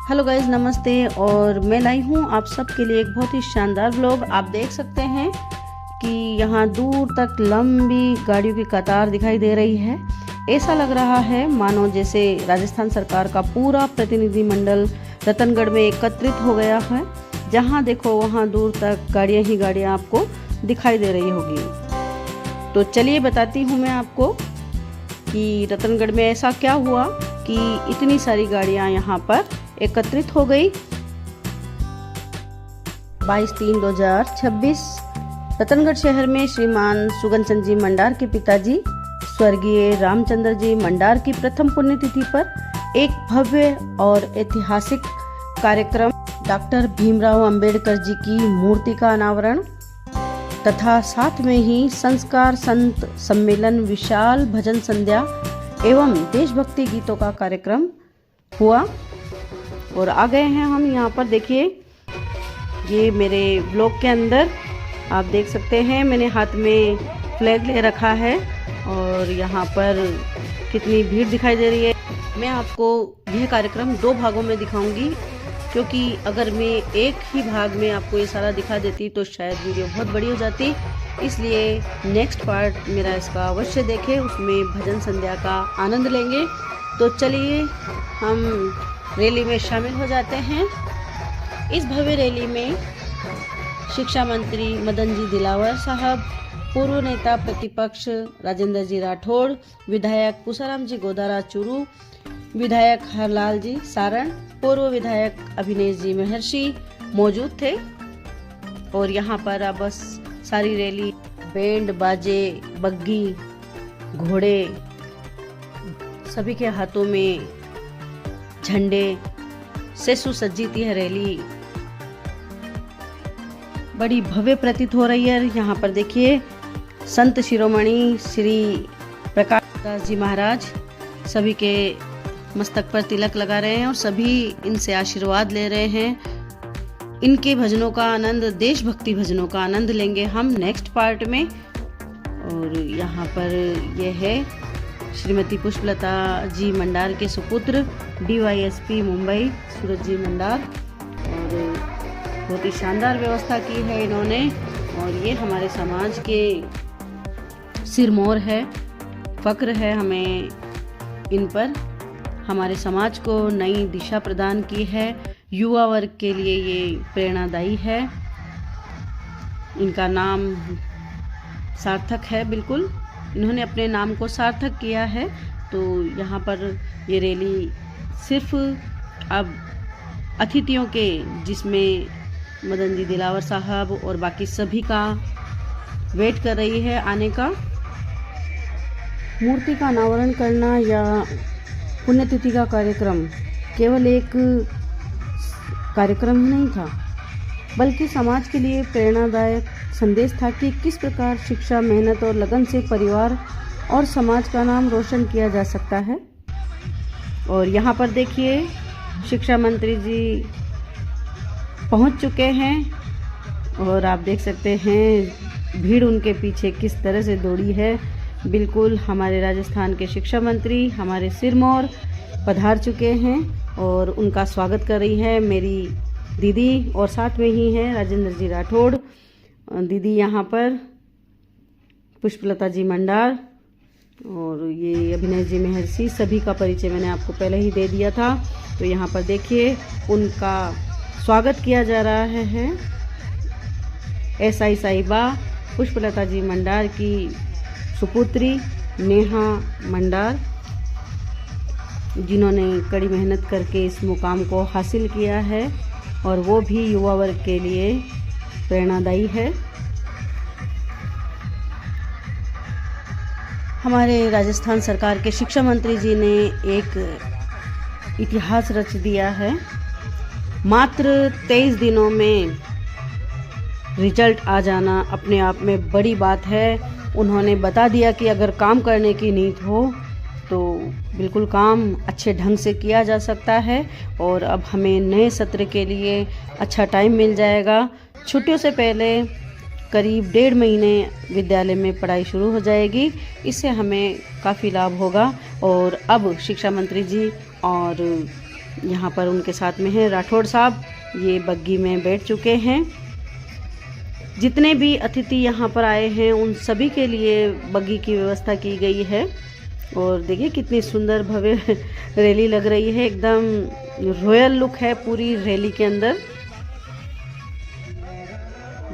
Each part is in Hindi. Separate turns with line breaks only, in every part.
हेलो गाइज, नमस्ते। और मैं लाई हूँ आप सबके लिए एक बहुत ही शानदार व्लॉग। आप देख सकते हैं कि यहाँ दूर तक लंबी गाड़ियों की कतार दिखाई दे रही है। ऐसा लग रहा है मानो जैसे राजस्थान सरकार का पूरा प्रतिनिधिमंडल रतनगढ़ में एकत्रित हो गया है। जहाँ देखो वहाँ दूर तक गाड़ियाँ ही गाड़ियाँ आपको दिखाई दे रही होगी। तो चलिए बताती हूँ मैं आपको कि रतनगढ़ में ऐसा क्या हुआ कि इतनी सारी गाड़ियाँ यहाँ पर एकत्रित हो गई। 22/3/2026 रतनगढ़ शहर में श्रीमान सुगनचंद जी मंडार के पिताजी स्वर्गीय रामचंद्र जी मंडार की प्रथम पुण्यतिथि पर एक भव्य और ऐतिहासिक कार्यक्रम डॉक्टर भीमराव अंबेडकर जी की मूर्ति का अनावरण तथा साथ में ही संस्कार संत सम्मेलन, विशाल भजन संध्या एवं देशभक्ति गीतों का कार्यक्रम हुआ। और आ गए हैं हम यहाँ पर। देखिए, ये मेरे ब्लॉग के अंदर आप देख सकते हैं मैंने हाथ में फ्लैग ले रखा है और यहाँ पर कितनी भीड़ दिखाई दे रही है। मैं आपको यह कार्यक्रम 2 भागों में दिखाऊंगी, क्योंकि अगर मैं एक ही भाग में आपको ये सारा दिखा देती तो शायद वीडियो बहुत बड़ी हो जाती। इसलिए नेक्स्ट पार्ट मेरा इसका अवश्य देखें, उसमें भजन संध्या का आनंद लेंगे। तो चलिए हम रैली में शामिल हो जाते हैं। इस भव्य रैली में शिक्षा मंत्री मदन जी दिलावर साहब, पूर्व नेता प्रतिपक्ष राजेंद्र जी राठौड़, विधायक पुसाराम जी गोदारा चूरू, विधायक हरलाल जी सारण, पूर्व विधायक अभिनेश जी महर्षि मौजूद थे। और यहाँ पर अब बस सारी रैली बैंड बाजे, बग्गी, घोड़े, सभी के हाथों में झंडे से सुसज्जित यह रैली बड़ी भव्य प्रतीत हो रही है। यहाँ पर देखिए संत शिरोमणि श्री प्रकाश दास जी महाराज सभी के मस्तक पर तिलक लगा रहे हैं और सभी इनसे आशीर्वाद ले रहे हैं। इनके भजनों का आनंद, देशभक्ति भजनों का आनंद लेंगे हम नेक्स्ट पार्ट में। और यहाँ पर यह है श्रीमती पुष्पलता जी मंडार के सुपुत्र DYSP मुंबई सूरज जी मंडार, और बहुत ही शानदार व्यवस्था की है इन्होंने। और ये हमारे समाज के सिरमौर है, फक्र है हमें इन पर। हमारे समाज को नई दिशा प्रदान की है, युवा वर्ग के लिए ये प्रेरणादायी है। इनका नाम सार्थक है, बिल्कुल इन्होंने अपने नाम को सार्थक किया है। तो यहाँ पर ये रैली सिर्फ अब अतिथियों के, जिसमें मदन जी दिलावर साहब और बाकी सभी का वेट कर रही है आने का। मूर्ति का अनावरण करना या पुण्यतिथि का कार्यक्रम केवल एक कार्यक्रम ही नहीं था, बल्कि समाज के लिए प्रेरणादायक संदेश था कि किस प्रकार शिक्षा, मेहनत और लगन से परिवार और समाज का नाम रोशन किया जा सकता है। और यहाँ पर देखिए शिक्षा मंत्री जी पहुँच चुके हैं और आप देख सकते हैं भीड़ उनके पीछे किस तरह से दौड़ी है। बिल्कुल हमारे राजस्थान के शिक्षा मंत्री हमारे सिरमौर पधार चुके हैं और उनका स्वागत कर रही है मेरी दीदी, और साथ में ही है राजेंद्र जी राठौड़ दीदी, यहाँ पर पुष्पलता जी मंडार और ये अभिनय जी महर्षि, सभी का परिचय मैंने आपको पहले ही दे दिया था। तो यहाँ पर देखिए उनका स्वागत किया जा रहा है। SI साहिबा पुष्पलता जी मंडार की सुपुत्री नेहा मंडार, जिन्होंने कड़ी मेहनत करके इस मुकाम को हासिल किया है और वो भी युवा वर्ग के लिए प्रेरणादायी है। हमारे राजस्थान सरकार के शिक्षा मंत्री जी ने एक इतिहास रच दिया है। मात्र 23 दिनों में रिजल्ट आ जाना अपने आप में बड़ी बात है। उन्होंने बता दिया कि अगर काम करने की नीयत हो तो बिल्कुल काम अच्छे ढंग से किया जा सकता है। और अब हमें नए सत्र के लिए अच्छा टाइम मिल जाएगा। छुट्टियों से पहले करीब 1.5 महीने विद्यालय में पढ़ाई शुरू हो जाएगी। इससे हमें काफ़ी लाभ होगा। और अब शिक्षा मंत्री जी और यहाँ पर उनके साथ में है राठौड़ साहब, ये बग्गी में बैठ चुके हैं। जितने भी अतिथि यहाँ पर आए हैं उन सभी के लिए बग्गी की व्यवस्था की गई है। और देखिए कितनी सुंदर भव्य रैली लग रही है, एकदम रॉयल लुक है पूरी रैली के अंदर।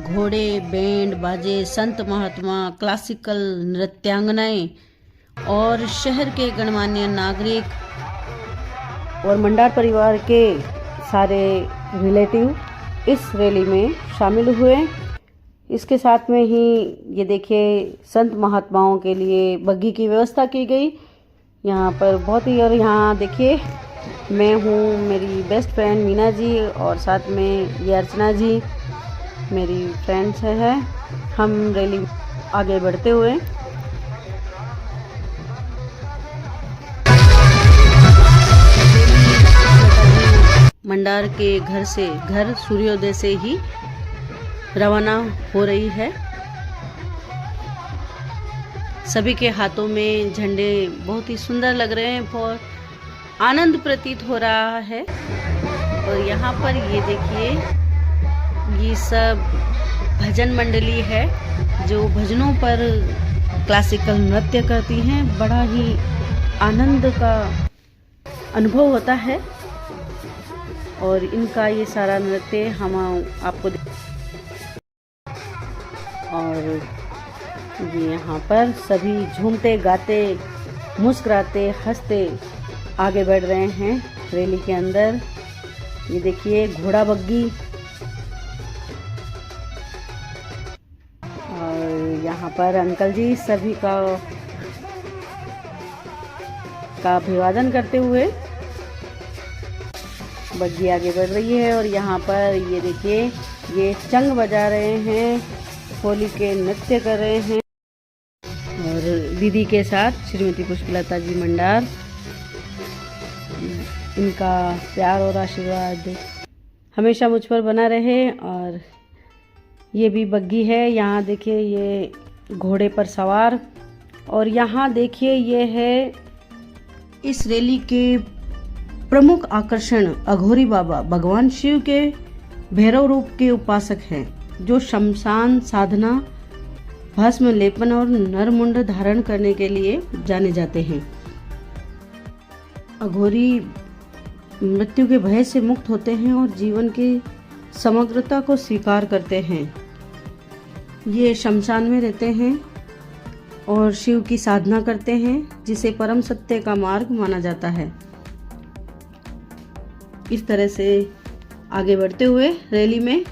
घोड़े, बैंड बाजे, संत महात्मा, क्लासिकल नृत्यांगनाएं और शहर के गणमान्य नागरिक और मंडार परिवार के सारे रिलेटिव इस रैली में शामिल हुए। इसके साथ में ही ये देखिए संत महात्माओं के लिए बग्गी की व्यवस्था की गई यहाँ पर बहुत ही। और यहाँ देखिए मैं हूँ, मेरी बेस्ट फ्रेंड मीना जी और साथ में ये अर्चना जी मेरी फ्रेंड्स है। हम रैली आगे बढ़ते हुए मंडार के घर सूर्योदय से ही रवाना हो रही है। सभी के हाथों में झंडे बहुत ही सुंदर लग रहे हैं, बहुत आनंद प्रतीत हो रहा है। और यहाँ पर ये देखिए ये सब भजन मंडली है जो भजनों पर क्लासिकल नृत्य करती हैं। बड़ा ही आनंद का अनुभव होता है और इनका ये सारा नृत्य हम आपको और ये यहाँ पर सभी झूमते गाते मुस्कुराते हंसते आगे बढ़ रहे हैं रैली के अंदर। ये देखिए घोड़ा बग्गी और यहाँ पर अंकल जी सभी का अभिवादन करते हुए बग्गी आगे बढ़ रही है। और यहाँ पर ये देखिए ये चंग बजा रहे हैं, होली के नृत्य कर रहे हैं और दीदी के साथ श्रीमती पुष्पलता जी मंडार, इनका प्यार और आशीर्वाद हमेशा मुझ पर बना रहे। और ये भी बग्गी है, यहाँ देखिए ये घोड़े पर सवार। और यहाँ देखिए ये है इस रैली के प्रमुख आकर्षण अघोरी बाबा भगवान शिव के भैरव रूप के उपासक हैं, जो शमशान साधना, भस्म लेपन और नरमुंड धारण करने के लिए जाने जाते हैं। अघोरी मृत्यु के भय से मुक्त होते हैं और जीवन की समग्रता को स्वीकार करते हैं। ये शमशान में रहते हैं और शिव की साधना करते हैं, जिसे परम सत्य का मार्ग माना जाता है। इस तरह से आगे बढ़ते हुए रैली में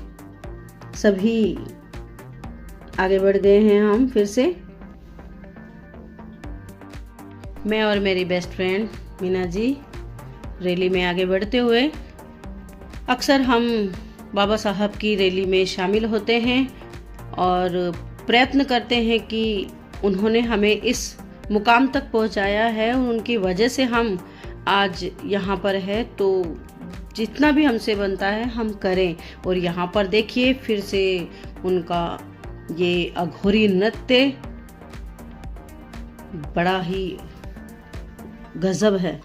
सभी आगे बढ़ गए हैं। हम फिर से मैं और मेरी best friend Meena ji rally में आगे बढ़ते हुए अक्सर हम बाबा साहब की रैली में शामिल होते हैं और प्रयत्न करते हैं कि उन्होंने हमें इस मुकाम तक पहुंचाया है, उनकी वजह से हम आज यहाँ पर है। तो जितना भी हमसे बनता है हम करें। और यहाँ पर देखिए फिर से उनका ये अघोरी नृत्य बड़ा ही गजब है।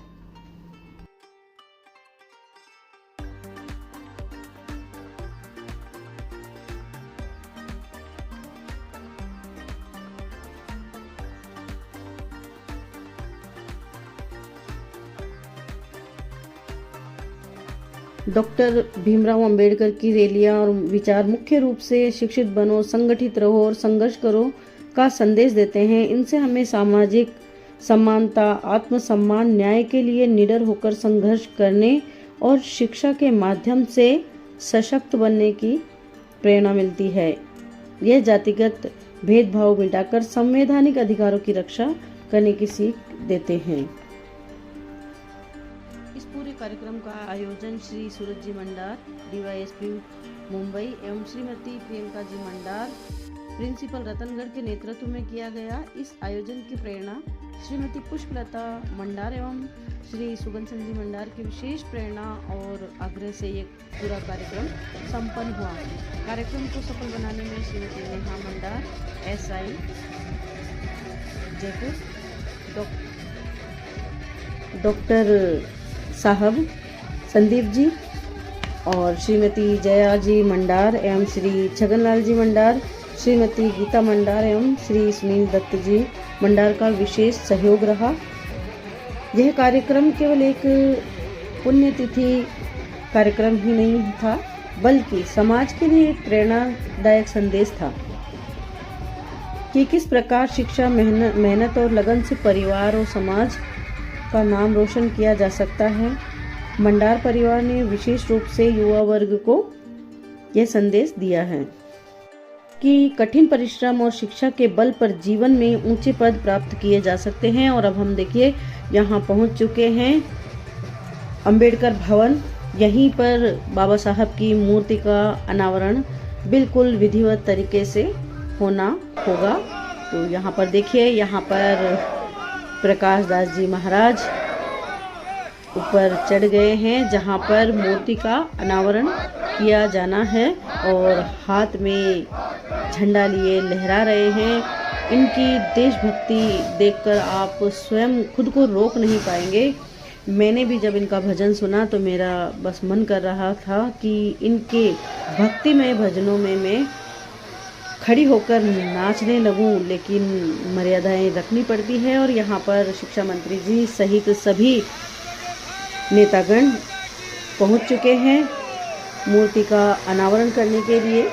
डॉक्टर भीमराव अंबेडकर की रैलियां और विचार मुख्य रूप से शिक्षित बनो, संगठित रहो और संघर्ष करो का संदेश देते हैं। इनसे हमें सामाजिक समानता, आत्मसम्मान, न्याय के लिए निडर होकर संघर्ष करने और शिक्षा के माध्यम से सशक्त बनने की प्रेरणा मिलती है। यह जातिगत भेदभाव मिटाकर संवैधानिक अधिकारों की रक्षा करने की सीख देते हैं। इस पूरे कार्यक्रम का आयोजन श्री सूरज जी मंडार, डीवाईएसपी मुंबई एवं श्रीमती प्रियंका जी मंडार, प्रिंसिपल रतनगढ़ के नेतृत्व में किया गया। इस आयोजन की प्रेरणा श्रीमती पुष्पलता मंडार एवं श्री सुगंचन जी मंडार की विशेष प्रेरणा और आग्रह से ये पूरा कार्यक्रम संपन्न हुआ। कार्यक्रम को सफल बनाने में श्रीमती नेहा मंडार, एसआई जयपुर, डॉक्टर साहब संदीप जी और श्रीमती जया जी मंडार एवं श्री छगनलाल जी मंडार, श्रीमती गीता मंडार एवं श्री सुनील दत्त जी मंडार का विशेष सहयोग रहा। यह कार्यक्रम केवल एक पुण्यतिथि कार्यक्रम ही नहीं था, बल्कि समाज के लिए एक प्रेरणादायक संदेश था कि किस प्रकार शिक्षा, मेहनत और लगन से परिवार और समाज का नाम रोशन किया जा सकता है। मंडार परिवार ने विशेष रूप से युवा वर्ग को यह संदेश दिया है कि कठिन परिश्रम और शिक्षा के बल पर जीवन में ऊंचे पद प्राप्त किए जा सकते हैं। और अब हम देखिए यहाँ पहुँच चुके हैं अंबेडकर भवन। यहीं पर बाबा साहब की मूर्ति का अनावरण बिल्कुल विधिवत तरीके से होना होगा। तो यहाँ पर देखिए, यहाँ पर प्रकाश दास जी महाराज ऊपर चढ़ गए हैं जहाँ पर मूर्ति का अनावरण किया जाना है और हाथ में झंडा लिए लहरा रहे हैं। इनकी देशभक्ति देखकर आप स्वयं खुद को रोक नहीं पाएंगे। मैंने भी जब इनका भजन सुना तो मेरा बस मन कर रहा था कि इनके भक्तिमय भजनों में मैं खड़ी होकर नाचने लगूं, लेकिन मर्यादाएं रखनी पड़ती है। और यहाँ पर शिक्षा मंत्री जी सहित सभी नेतागण पहुँच चुके हैं मूर्ति का अनावरण करने के लिए।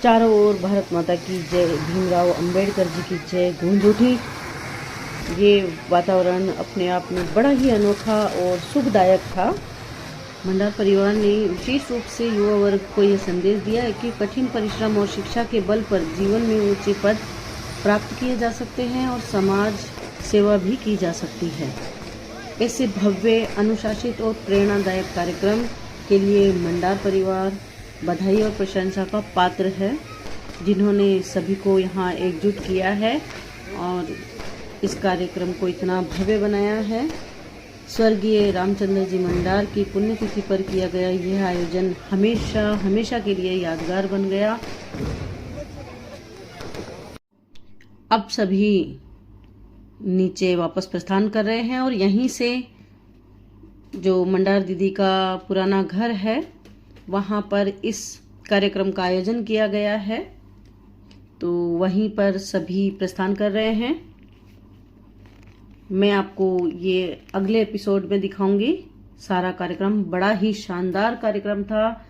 चारों ओर भारत माता की जय, भीमराव अंबेडकर जी की जय गूंज उठी। ये वातावरण अपने आप में बड़ा ही अनोखा और सुखदायक था। मंडार परिवार ने विशेष रूप से युवा वर्ग को यह संदेश दिया है कि कठिन परिश्रम और शिक्षा के बल पर जीवन में ऊंचे पद प्राप्त किए जा सकते हैं और समाज सेवा भी की जा सकती है। ऐसे भव्य, अनुशासित और प्रेरणादायक कार्यक्रम के लिए मंडार परिवार बधाई और प्रशंसा का पात्र है, जिन्होंने सभी को यहाँ एकजुट किया है और इस कार्यक्रम को इतना भव्य बनाया है। स्वर्गीय रामचंद्र जी मंडार की पुण्यतिथि पर किया गया यह आयोजन हमेशा हमेशा के लिए यादगार बन गया। अब सभी नीचे वापस प्रस्थान कर रहे हैं और यहीं से जो मंडार दीदी का पुराना घर है वहाँ पर इस कार्यक्रम का आयोजन किया गया है, तो वहीं पर सभी प्रस्थान कर रहे हैं। मैं आपको ये अगले एपिसोड में दिखाऊंगी सारा कार्यक्रम। बड़ा ही शानदार कार्यक्रम था,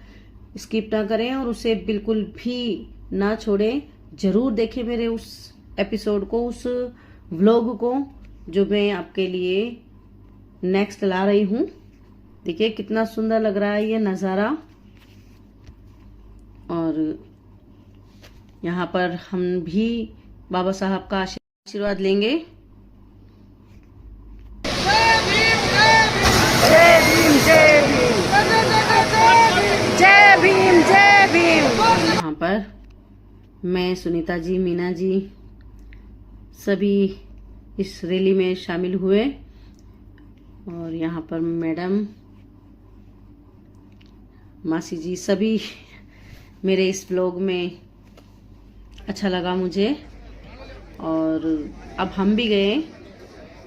स्किप ना करें और उसे बिल्कुल भी ना छोड़ें। जरूर देखें मेरे उस एपिसोड को, उस व्लॉग को जो मैं आपके लिए नेक्स्ट ला रही हूँ। देखिए कितना सुंदर लग रहा है ये नज़ारा। और यहाँ पर हम भी बाबा साहब का आशीर्वाद लेंगे।
जय भीम जय भीम जय भीम जय भीम।
यहाँ पर मैं, सुनीता जी, मीना जी सभी इस रैली में शामिल हुए और यहाँ पर मैडम, मासी जी सभी मेरे इस ब्लॉग में अच्छा लगा मुझे। और अब हम भी गए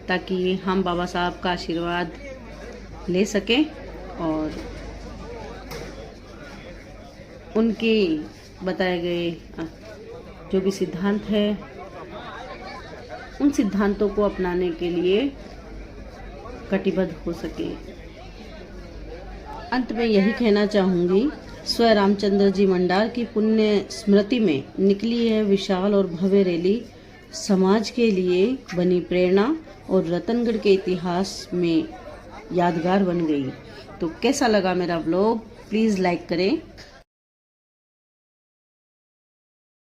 ताकि हम बाबा साहब का आशीर्वाद ले सकें और उनके बताए गए जो भी सिद्धांत है उन सिद्धांतों को अपनाने के लिए कटिबद्ध हो सके। अंत में यही कहना चाहूँगी, स्व रामचंद्र जी मंडार की पुण्य स्मृति में निकली है विशाल और भव्य रैली समाज के लिए बनी प्रेरणा और रतनगढ़ के इतिहास में यादगार बन गई। तो कैसा लगा मेरा व्लॉग, प्लीज़ लाइक करें।